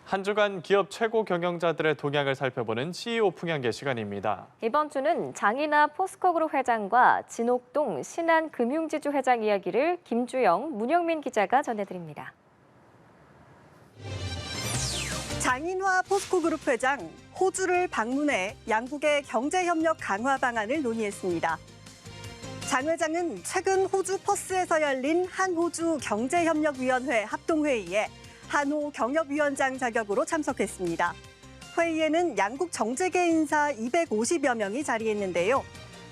한 주간 기업 최고 경영자들의 동향을 살펴보는 CEO 풍향계 시간입니다. 이번 주는 장이나 포스코그룹 회장과 진옥동 신한금융지주 회장 이야기를 김주영, 문영민 기자가 전해드립니다. 장인화 포스코그룹 회장, 호주를 방문해 양국의 경제협력 강화 방안을 논의했습니다. 장 회장은 최근 호주 퍼스에서 열린 한호주 경제협력위원회 합동회의에 한호 경협위원장 자격으로 참석했습니다. 회의에는 양국 정재계 인사 250여 명이 자리했는데요.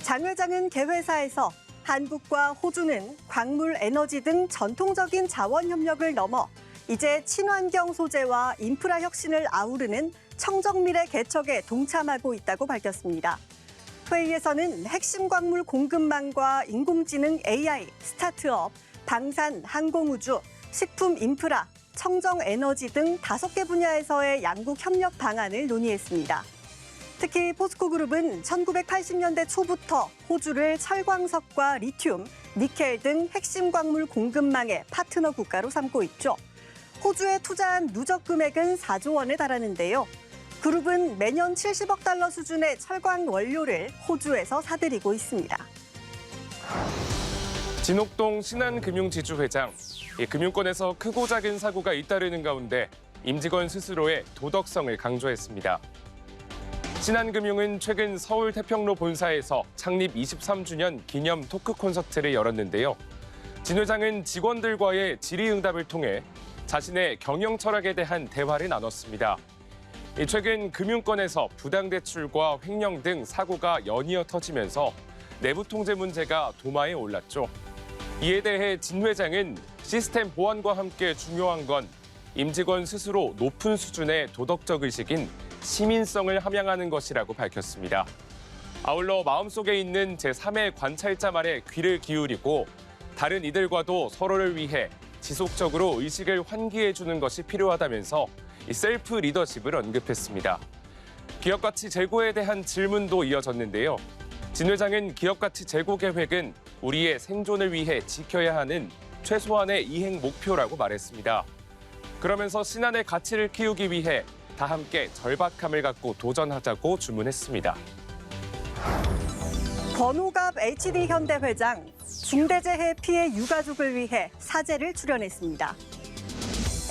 장 회장은 개회사에서 한국과 호주는 광물, 에너지 등 전통적인 자원 협력을 넘어 이제 친환경 소재와 인프라 혁신을 아우르는 청정미래 개척에 동참하고 있다고 밝혔습니다. 회의에서는 핵심 광물 공급망과 인공지능 AI, 스타트업, 방산, 항공우주, 식품 인프라, 청정 에너지 등 5개 분야에서의 양국 협력 방안을 논의했습니다. 특히 포스코그룹은 1980년대 초부터 호주를 철광석과 리튬, 니켈 등 핵심 광물 공급망의 파트너 국가로 삼고 있죠. 호주에 투자한 누적 금액은 4조 원에 달하는데요. 그룹은 매년 70억 달러 수준의 철광 원료를 호주에서 사들이고 있습니다. 진옥동 신한금융지주 회장, 금융권에서 크고 작은 사고가 잇따르는 가운데 임직원 스스로의 도덕성을 강조했습니다. 신한금융은 최근 서울 태평로 본사에서 창립 23주년 기념 토크 콘서트를 열었는데요. 진 회장은 직원들과의 질의응답을 통해 자신의 경영 철학에 대한 대화를 나눴습니다. 최근 금융권에서 부당대출과 횡령 등 사고가 연이어 터지면서 내부 통제 문제가 도마에 올랐죠. 이에 대해 진 회장은 시스템 보안과 함께 중요한 건 임직원 스스로 높은 수준의 도덕적 의식인 시민성을 함양하는 것이라고 밝혔습니다. 아울러 마음속에 있는 제3의 관찰자 말에 귀를 기울이고 다른 이들과도 서로를 위해 지속적으로 의식을 환기해주는 것이 필요하다면서 셀프 리더십을 언급했습니다. 기업 가치 제고에 대한 질문도 이어졌는데요. 진 회장은 기업 가치 제고 계획은 우리의 생존을 위해 지켜야 하는 최소한의 이행 목표라고 말했습니다. 그러면서 신한의 가치를 키우기 위해 다 함께 절박함을 갖고 도전하자고 주문했습니다. 권호갑 HD현대 회장, 중대재해 피해 유가족을 위해 사제를 출연했습니다.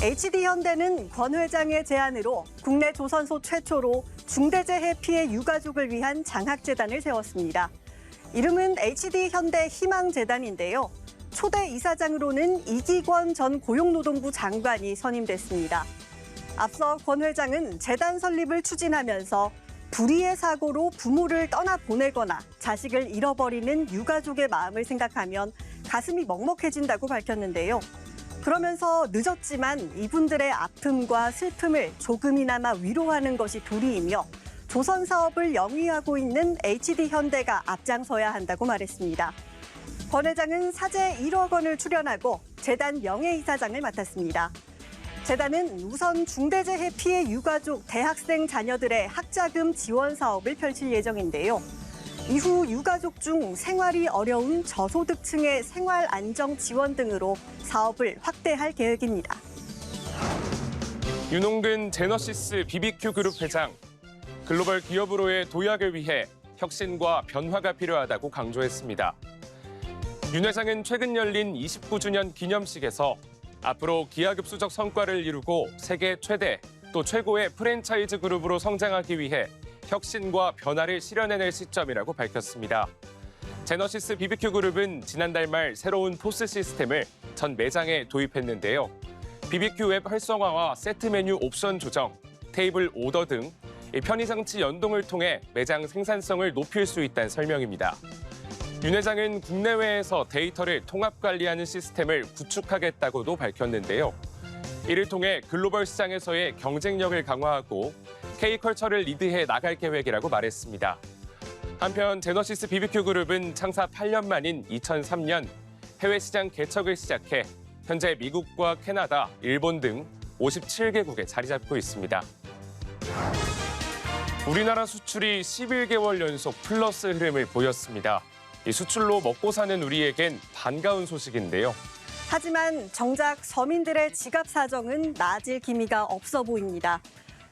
HD현대는 권 회장의 제안으로 국내 조선소 최초로 중대재해 피해 유가족을 위한 장학재단을 세웠습니다. 이름은 HD현대 희망재단인데요. 초대 이사장으로는 이기권 전 고용노동부 장관이 선임됐습니다. 앞서 권 회장은 재단 설립을 추진하면서 불의의 사고로 부모를 떠나보내거나 자식을 잃어버리는 유가족의 마음을 생각하면 가슴이 먹먹해진다고 밝혔는데요. 그러면서 늦었지만 이분들의 아픔과 슬픔을 조금이나마 위로하는 것이 도리이며 조선 사업을 영위하고 있는 HD현대가 앞장서야 한다고 말했습니다. 권 회장은 사제 1억 원을 출연하고 재단 명예이사장을 맡았습니다. 재단은 우선 중대재해 피해 유가족 대학생 자녀들의 학자금 지원 사업을 펼칠 예정인데요. 이후 유가족 중 생활이 어려운 저소득층의 생활 안정 지원 등으로 사업을 확대할 계획입니다. 윤홍근 제너시스 BBQ 그룹 회장, 글로벌 기업으로의 도약을 위해 혁신과 변화가 필요하다고 강조했습니다. 윤 회장은 최근 열린 29주년 기념식에서 앞으로 기하급수적 성과를 이루고 세계 최대 또 최고의 프랜차이즈 그룹으로 성장하기 위해 혁신과 변화를 실현해낼 시점이라고 밝혔습니다. 제너시스 BBQ 그룹은 지난달 말 새로운 포스 시스템을 전 매장에 도입했는데요. BBQ 앱 활성화와 세트 메뉴 옵션 조정, 테이블 오더 등 편의장치 연동을 통해 매장 생산성을 높일 수 있다는 설명입니다. 윤 회장은 국내외에서 데이터를 통합 관리하는 시스템을 구축하겠다고도 밝혔는데요. 이를 통해 글로벌 시장에서의 경쟁력을 강화하고 K컬처를 리드해 나갈 계획이라고 말했습니다. 한편 제너시스 BBQ 그룹은 창사 8년 만인 2003년 해외 시장 개척을 시작해 현재 미국과 캐나다, 일본 등 57개국에 자리 잡고 있습니다. 우리나라 수출이 11개월 연속 플러스 흐름을 보였습니다. 이 수출로 먹고 사는 우리에겐 반가운 소식인데요. 하지만 정작 서민들의 지갑 사정은 나아질 기미가 없어 보입니다.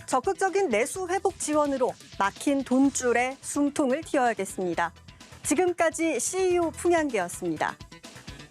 적극적인 내수 회복 지원으로 막힌 돈줄에 숨통을 틔워야겠습니다. 지금까지 CEO 풍향계였습니다.